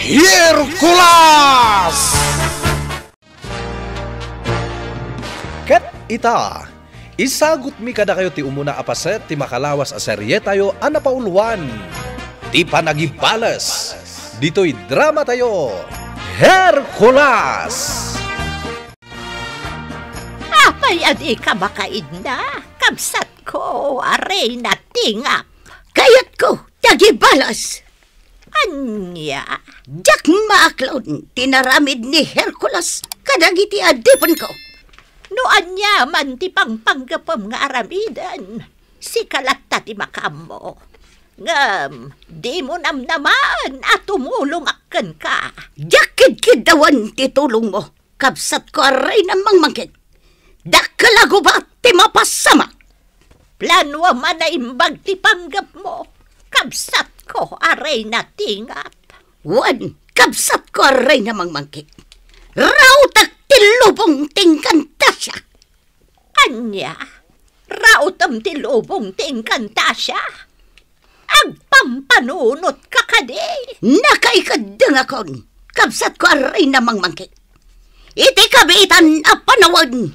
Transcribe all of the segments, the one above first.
Hercules! Ket ita, isagot mi kada kayo ti umuna apaset ti makalawas a serye tayo anapauluan. Ti panagibalas, dito'y drama tayo, Hercules! Apay adi ka makaid na, kamsat ko, aray na tingap. Kayat ko, tagibalas. Anya, jak maaklon, tinaramid ni Hercules, kadagiti adipon ko. No anya man ti pangpanggapam nga aramidan, si kalatta ti makamo. Ngam, di mo namnaman at tumulong akan ka. Jakid-kid dawan ti tulong mo, kapsat ko aray na mangmangkit. Dakalago ba ti mapasama? Planwa man na imbag ti panggap mo, kapsat ko aray na tingap. Wan, kapsat ko aray na mangmangkit. Rautak tilubong tingkantasya. Anya, rautam tilubong tingkantasya. Agpampanunot ka kadi. Nakaikadang akon, kapsat ko aray na mangmangkit. Iti kabitan a panawan,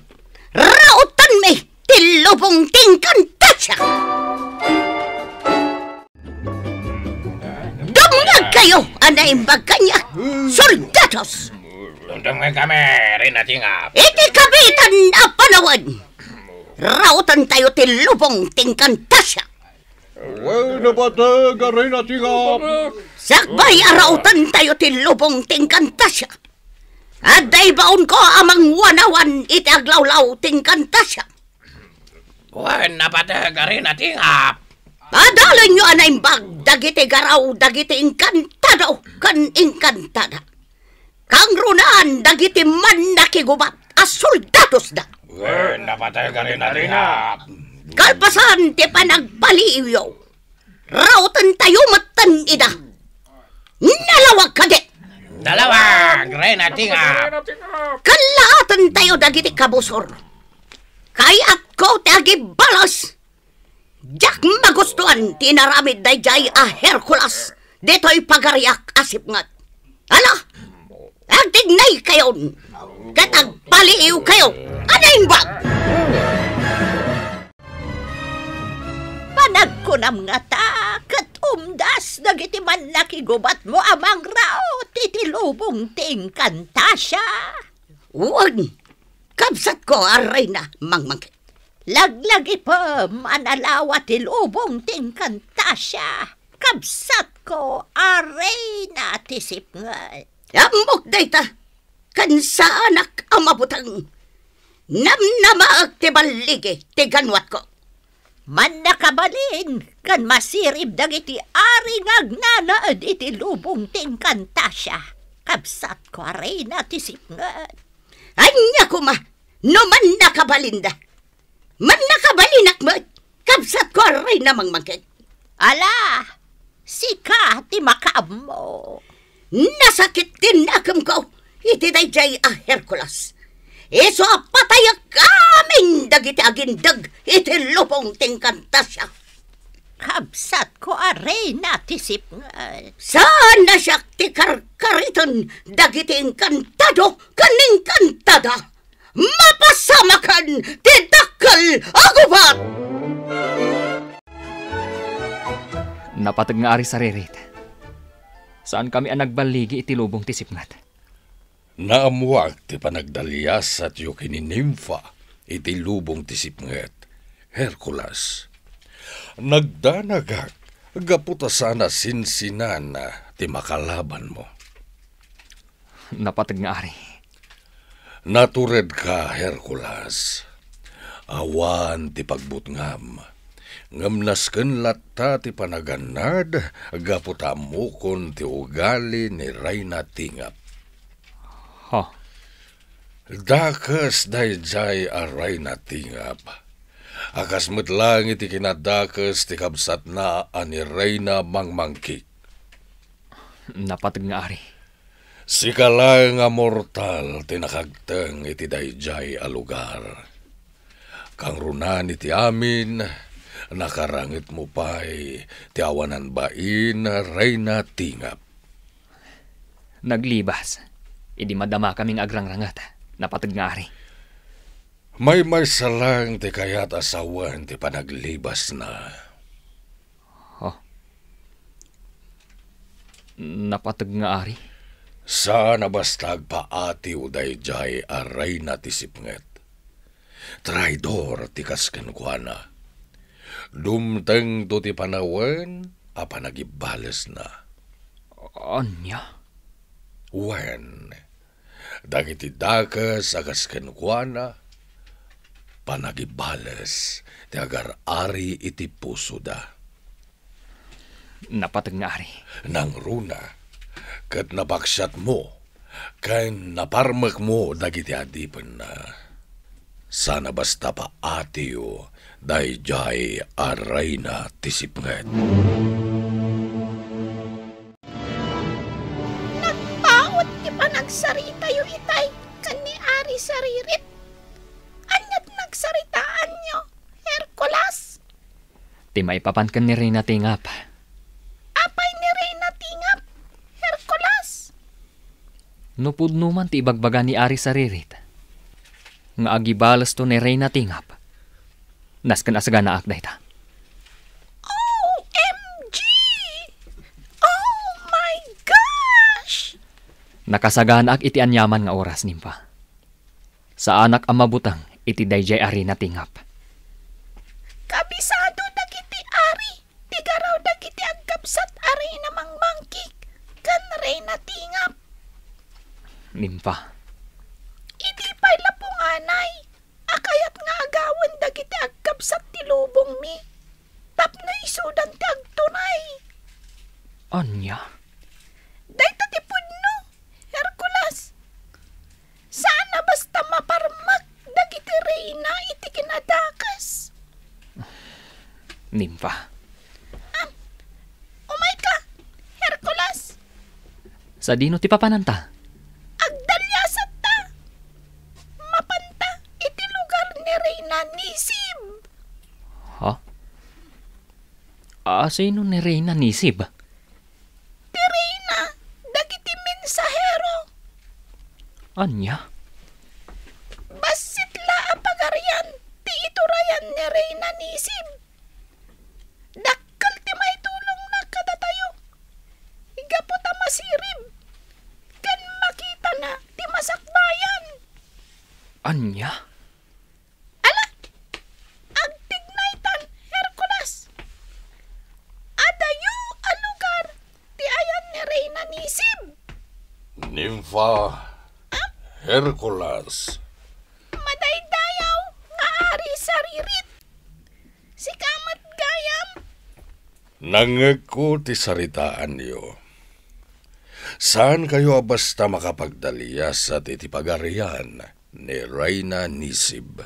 rautan me tilubong tingkantasya. Dumlag kayo, anaimbag kanya, soldados. Tungtungin kami, rinatingap. Iti kabitan na panawan. Rautan tayo tilubong tingkantasya. Uy, napatag, rinatingap. Sakbay arautan tayo tilubong tingkantasya. Aday baon ko amang wanawan iti aglawlaw tingkantasya. Uy, napatag, rinatingap. Adalin nyo anaimbag, dagiti garaw, dagiti inkantado, kan inkantada. Kang runaan, dagiti man nakigubat, as soldados da. Uy, napatag, rinatingap. Kalpasan ti panagpaliiyo. Rautan tayo matan ida. Nalawag ka di. Dalawag, rinatingap. Kalaatan tayo dagiti kabusor. Kaya't ko tagi balas. Jak magustuhan tinaramid dayjay a Hercules. Dito'y pagariak asip ngat. Ala, agtignay kayon. Katagpaliiw kayo. Anaimbag! Panagkunam nga ta, kat umdas dagiti man nakigubat mo amang rao, titilubong tingkantasya. Uwan, kapsat ko aray na mangmangkit. Laglagi pa manalawa tilubong tingkantasya, kapsat ko aray na tisip nga. Amok dayta, kansa anak amabutang, namnamaag tibaligi tiganwat ko. Man nakabalin, kan masirib dagiti ari ngagnanaad iti lubong tingkantasya. Kapsat ko aray na tisip nga. Anya ko ma, no man nakabalinda. Man nakabalinak mo, kapsat ko aray na mangmangkit. Ala, sika ti makaam mo. Nasakit din akam ko, iti dayjay a Hercules. Iso patayak kaming dagiti agindag iti lupong tingkantasya. Kabsat ko aray na tisip nga. Sana siya ti karkariton dagiti inkantado kaning kantada. Mapasamakan ti dakkel agubat. Napatag nga ari sa ririt. Saan kami ang nagbaligi iti lubong ti sipngat? Naamuak ti panagdalyas at yu kininimfa iti lubong ti sipngat, Hercules. Nagdanagak, gaputa sana sinsinana ti makalaban mo. Napatag nga ari. Natured ka, Hercules. Awan ti pagbutngam. Ngamnasken latta ti panaganad, gaputa mukon ti ugali ni Rayna Tingap. Ha? Dakas dayjay aray na Tingap. Akas metlang iti kinadakas ti kabsat na ani Rayna mangmangkik. Napatag nga ari. Sikala nga mortal tinakagteng iti dayjay a lugar. Kang runan iti amin, nakarangit mo pa'y ti awanan bain Rayna Tingap. Naglibas. Idi madama kaming agrangrangat. Napatag nga ari. May salang ti kayat asawan ti panaglibas na. Napatag nga ari. Sana bastag paati uday jay aray na ti sipnget. Traidor ti kaskenkwana. Dumteng to ti panawen a panagibales na. Anya? Wen, dagiti dakas a kaskenkwana panagibales ti agar ari iti puso da. Napatag nga ari. Nang runa, kat nabaksat mo, kay naparmak mo dagiti adipan na. Sana basta pa atiyo, day jay aray na tisipnget. Nagpaot ti panagsarita yu itay kani ari saririt. Anyat nagsaritaan nyo, Hercules. Ti maipapan kan ni Reyna Tingap. Apay ni Reyna Tingap, Hercules. Nupudno man ti ibagbaga ni Ari Saririt. Nga agibalas to ni Reyna Tingap. Naskan asaga na akday ta. OMG! Oh my gosh! Nakasaganak iti anyaman nga oras nimpa. Sa anak ang mabutang iti dayjay Ari na Tingap. Kabisado dagiti ari. Tigaraw dagiti agkapsat ari namang mangkik. Kan Reyna Tingap. Nimpa. Iti pa'y lapunganay. Akayat nga agawan dagiti agkapsat ti lubong mi. Tapno isudan ti agtunay. Anya? Dayta ti pudno, Hercules. Sana basta maparmak dagiti Reyna iti kinadakas. Nimpa. Umay ka, Hercules. Sa dino ti papananta? Agdalyasat ta. Mapanta iti lugar ni Reyna Nisib. Ha? Sino ni Reyna Nisib? Ti Reyna, dagiti mensahero. Anya? Basit la apagarian ti iturayan ni Reyna Nisib. Dakkal ti may tulong na kadatayo. Igapo ta masirib. Kan makita na ti masakbayan. Anya? Ala! Agtignaytan, Hercules. Adayo a lugar ti ayan ni Reyna Nisib. Nympha, Hercules, Madaydayaw nga ari saririt. Si kamat gayam. nangeg ko ti saritaan niyo. Saan kayo basta makapagdaliyas at iti pagarian ni Reyna Nisib?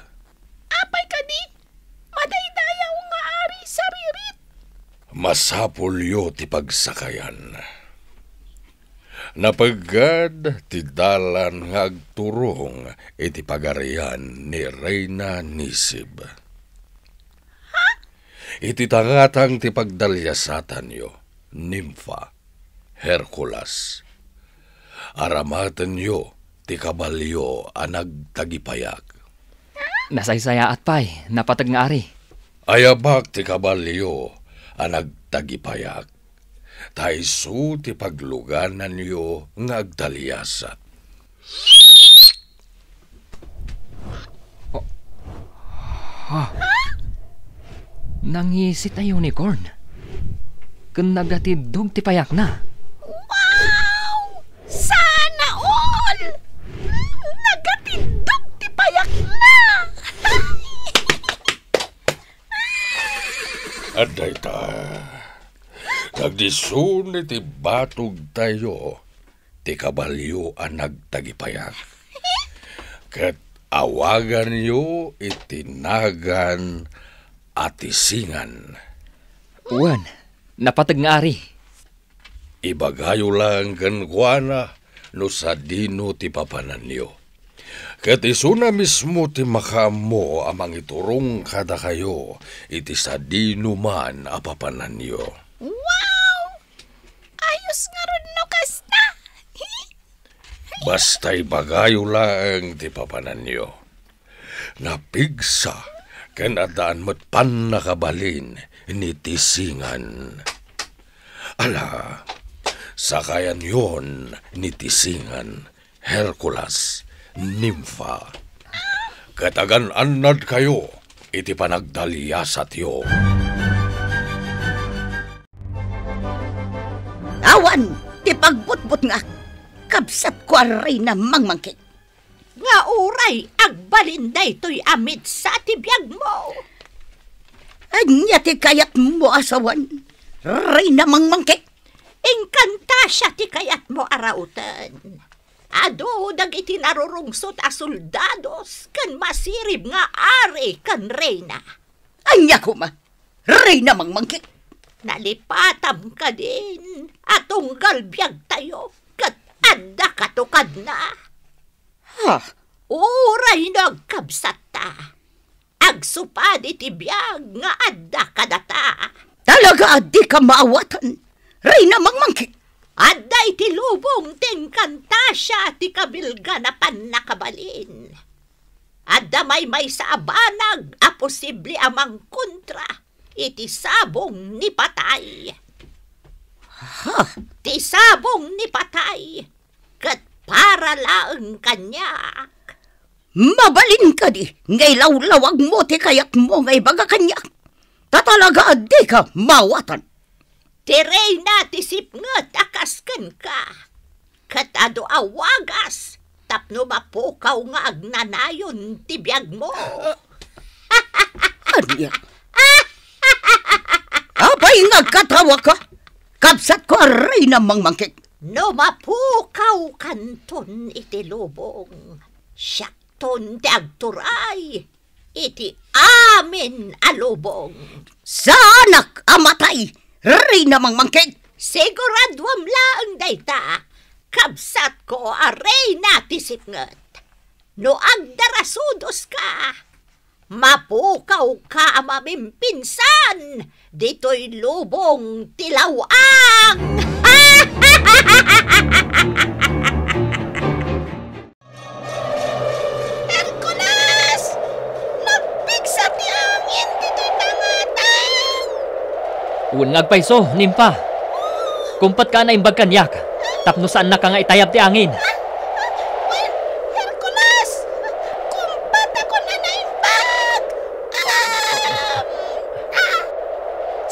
Apay kadi. Madaydayaw nga ari saririt. Masapul yo ti pagsakayan. Napagad ti dalan nga agturong iti pagarian ni Reyna Nisib. Iti tangatang ti pagdalyasatan yo, Nympha, Hercules. Aramatan yo ti kabalyo a nagtagipayak. Nasaysaya at pay, napatag nga ari. Ayabak ti kabalyo a nagtagipayak. Taisu ti pagluganan yo nga agdalyasat. Nangisit na unicorn. Kun nagatidog ti payak na. Wow! Sana all! Nagatindog ti payak na! Aday ta. Nagdisun iti batog tayo. Ti kabalyo ang nagtagipayak. Kat awagan yo itinagan at isingan. Uwan, napatag nga ari. Ibagayo lang kankwana no sa dino ti papanan yo. Kat isuna mismo ti makamo amang iturong kada kayo iti sa dino man apapanan yo. Wow! Ayos nga ron no kasta! Basta'y bagayo lang ti papanan niyo. Napigsa, ken adaan mo't pan nakabalin ni Tisingan. Ala, sakayan yon ni Tisingan, Hercules, Nympha. Katagan anad kayo, iti panagdalyasat yo. Awan, ti pagbutbut nga. Kabsat ko aray na mangmangkit. Nga uray, agbalinday to'y amit sa tibiyag mo. Anya ti kayat mo asawan, ray na mangmangkit. Engkanta siya ti kayat mo arautan. Ado dag iti narurungsot a soldados kan masirib nga ari kan reyna. Anya kuma, ray na mangmangkit. Nalipatam ka din, atong galbyag tayo. Adda katukad na. Ha? Uray nagkabsat ta. Agsupad iti biyag nga adda kadata. Talaga addi ka maawatan. Ray na mangmangki. Adda iti lubong ten kantasya ti kabilga na panakabalin. Adda may sa abanag a posible amang kontra iti sabong ni patay. Ha? Ti sabong ni patay. Kat para laeng kanyak. Mabalin ka di, ngay lawlawag mo ti kayak mo ngay baga kanyak. Tatalaga addi ka mawatan. Ti reyna ti sipnget akasken ka. Kat ado awagas, tapno mapukaw nga agnanayon ti biyag mo. Anya? Abay ngagkatawa ka? Kapsat ko aray na mangmangkik. No mapukaw kanton iti lubong. Syakton ti agturay. Iti amin alubong. Sa anak amatay, ray na mangmangkik. Siguradwam laang dayta. Kapsat ko aray na tisipnget. No agdarasudos ka. Mapukaw ka amamimpinsan. Dito'y lubong tilawang! Hercules! Nagpigsa ti angin dito'y tangatang! Unag paiso, Nympha. Kumpat ka na imbag kanyak. Tapno saan na ka nga itayab ti angin. Hercules! Kumpat ako na naimbag!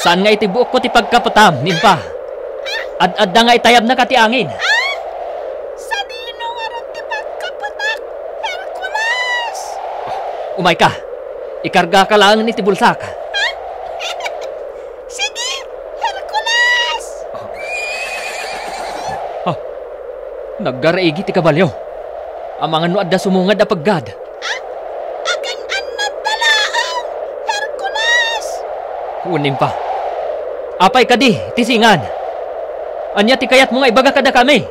Saan nga itibuok ko ti pagkaputam, Nympha? Ad-adda nga itayab na ka ti angin. Sa dino nga ron ti pagkaputak, Hercules! Umay ka. Ikarga ka lang ni ti bulsak. Sige, Hercules! Naggaraigi ti kabalyo. Amangan no adda sumungad a paggad. Agan-an na dalaang, Hercules! Nympha. Apay ka di, Tisingan. Anya ti kayat mo nga ibaga kada kami.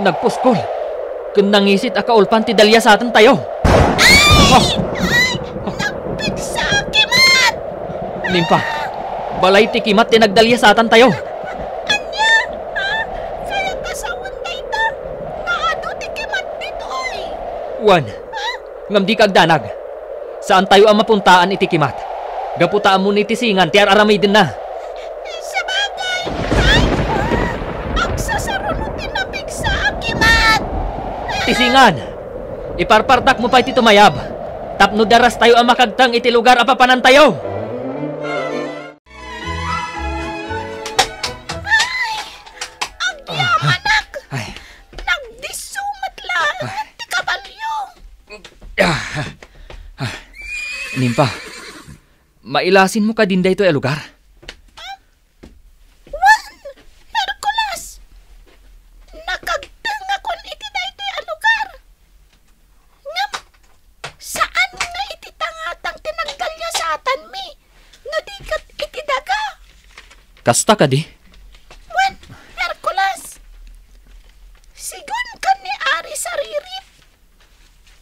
Nagpuskol. Kun nangisit a kaulpan ti dalya sa atin tayo. Nagpigsa, kimat! Nympha, balay ti kimat ti nagdalya sa atin tayo. Anya? Kaya kasawan na ito. Naado ti kimat dito'y. Wan, ngam di kagdanag. Saan tayo ang mapuntaan iti kimat? Gaputaan mo ni Tisingan, ti araramay din na. Sa bagay, agsasarunutin na pigsa, kimat! Tisingan, iparpartak mo pa iti tumayab. Tapno daras tayo ang makagtang iti lugar apapanan tayo. Ang yamanak! Nagdisumat lang ti kabalyo. Nympha, mailasin mo ka din dito e lugar. Wan! Hercules! Nakagtang akon iti dayto a lugar. Ngam, saan nga iti tangatang tinanggalya sa atan mi? No di kat iti daga. Kasta ka di? Wan, Hercules! Sigun ka ni Ari Saririt.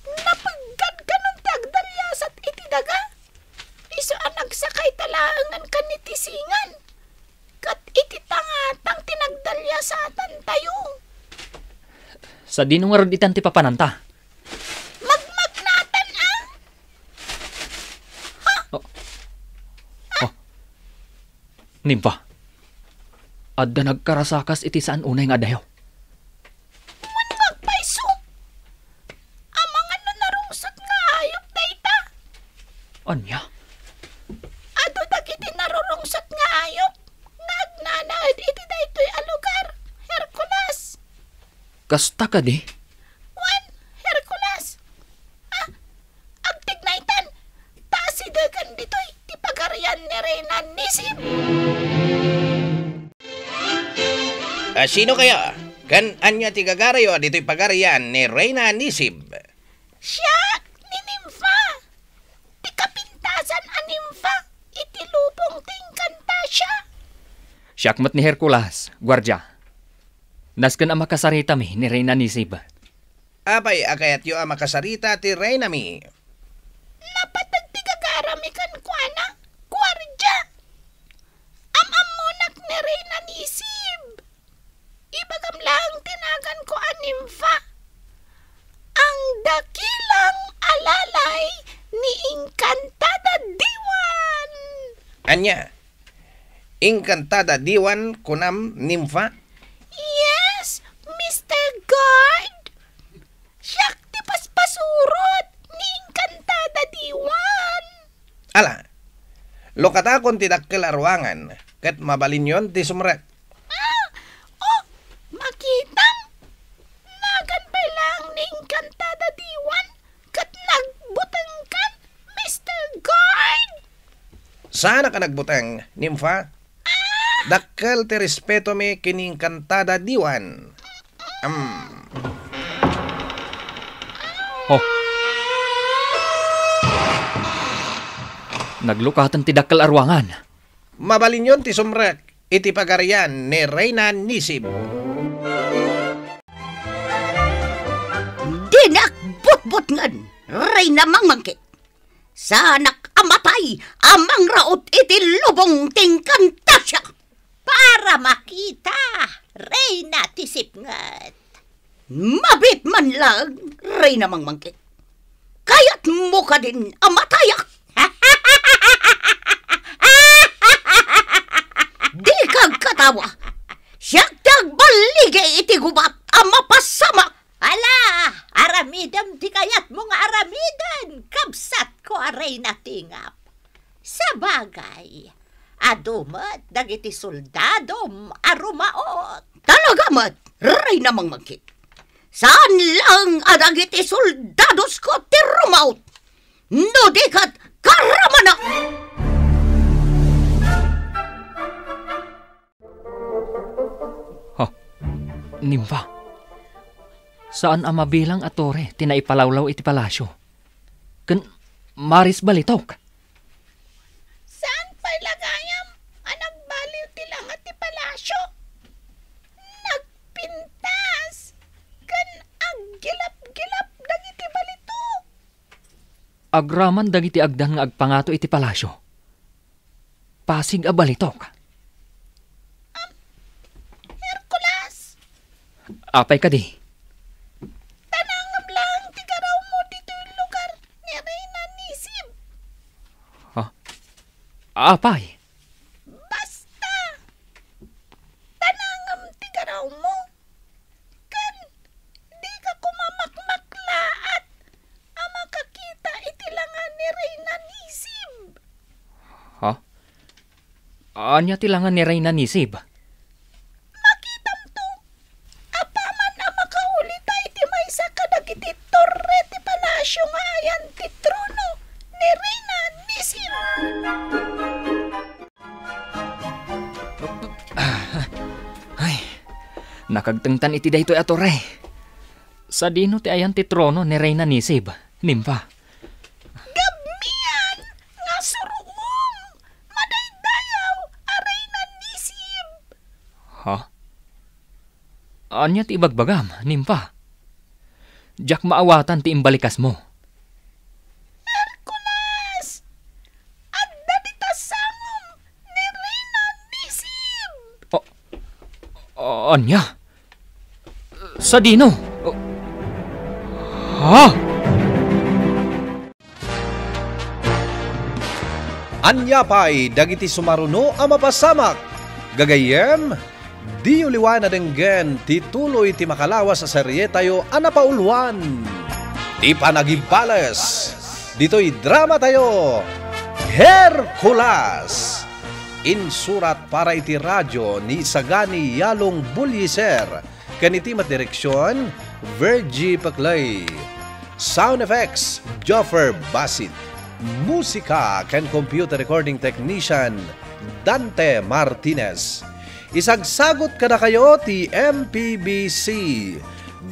Napaggad ka nung tagdalyasat iti daga. Iso ang nagsakay talaangan ka ni Tisingan. Kat iti tangatang tinagdalya sa atan. Sa dino nga roditan ti papananta. Magmagnatan Nimpa. Adda nagkarasakas iti saan unay nga dayo. Magpaiso. Amang ano narungsot nga hayop na ita. Anya? Ado dagiti narurungsot nga hayop. Nagnanaad iti daytoy a lugar. Hercules. Kasta ka di? Wan, Hercules. Agtignaitan. Taasidagan ditoy ti pagarian ni Reyna Nisib. Sino kayo? Kan anya ti gagarayo dito'y pagarian ni Reyna Nisib. Siya ni Nympha. Ti kapintasan a Nympha. Iti lubong ting kanta siya. Siyakmat ni Hercules, gwardya. Nasken ang makasarita mi ni Reyna Nisib. Apay akayat yo ang makasarita ti Reyna mi. Napatag ti gagarami kan kuana. Gwardya. Amamunak ni Reyna Nisib. Ibagam lang tinagan ko a Nympha. Ang dakilang alalay ni Encantada Diwan. Anya? Encantada Diwan kunam Nympha? Yes, Mr. Guard. Siyak ti paspasurot ni Encantada Diwan. Ala, lokatakon ti dakkel arwangan, ket mabalin yon ti sumrek. Makitam. Nagan pa lang ni Encantada Diwan kat nagbutangkan, Mr. Guard. Sana ka nagbuteng, Nympha? Dakkel ti respeto mi kini Encantada Diwan. Oh. Naglukatan ti dakkel arwangan. Mabalin yon ti sumrek, iti pagarian ni Reyna Nisib. Dinakbutbut ngan, Reyna Mangmangkit. Sanak amatay, amang raot iti lubong tingkanta siya. Para makita, Reyna Tisipngat. Mabit man lang, Reyna Mangmangkit. Kaya't mo ka din amatayak. Di kag katawa. Siyak tagbaligay iti gubat ang mapasamak. Ala, aramidam ti kayat mo nga aramidan. Kabsat ko aray na tingap. Sa bagay, adumat dagiti soldadom arumaot. Talaga mat, Reyna Mangmangkit. Saan lang adagiti soldados ko ti rumaot? No dikat karamana. Nympha. Saan ang mabilang atore tinaipalawlaw iti palasyo? Ken maris balitok. Saan pa'y lagayam? Anak baliw ti lang at ti palasyo. Nagpintas. Kan aggilap-gilap dagiti balito. Agraman dagiti agdan nga agpangato iti palasyo. Pasig a balitok. Hercules, Apay ka di? tanangam lang ti garaw mo dito yung lugar ni Reyna Nisib. Apay? Basta. Tanangam ti garaw mo. Kan di ka kumamakmaklaat ang makakita iti langan ni Reyna Nisib. Anya tilangan ni Reyna Nisib? Makitam to. Apaman na makaulita iti maysa kadagiti torre ti palasyo nga ayan ti trono ni Reyna Nisib. Ay, nakagtengtan iti daytoy atore. Sa dino ti ayan ti trono ni Reyna Nisib, Nympha. Gabmian nga suruong madaydayaw a Reyna Nisib. Anya ti ibagbagam, Nympha. Diyak maawatan ti imbalikas mo. Hercules, adda ti tasangom ni Reyna Nisib. Anya? Sa dino? Ha? Anyapay, dagiti sumaruno ang mapasamak. Gagayem, di uliwan na denggen, tituloy ti makalawas sa serye tayo anapauluan. Ti panagibales, dito'y drama tayo, Hercules. Insurat para iti radyo ni Sagani Yalong Bulyiser, kanitimat direksyon, Virgie Paclay. Sound effects, Joffer Basit. Musika ken computer recording technician, Dante Martinez. Isagsagot kada kayo ti MPBC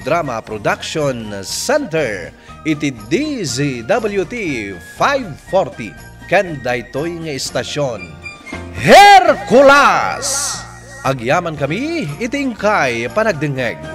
Drama Production Center iti DZWT 540 ken daytoy nga istasyon Hercules. Agyaman kami itingkay panagdengeg.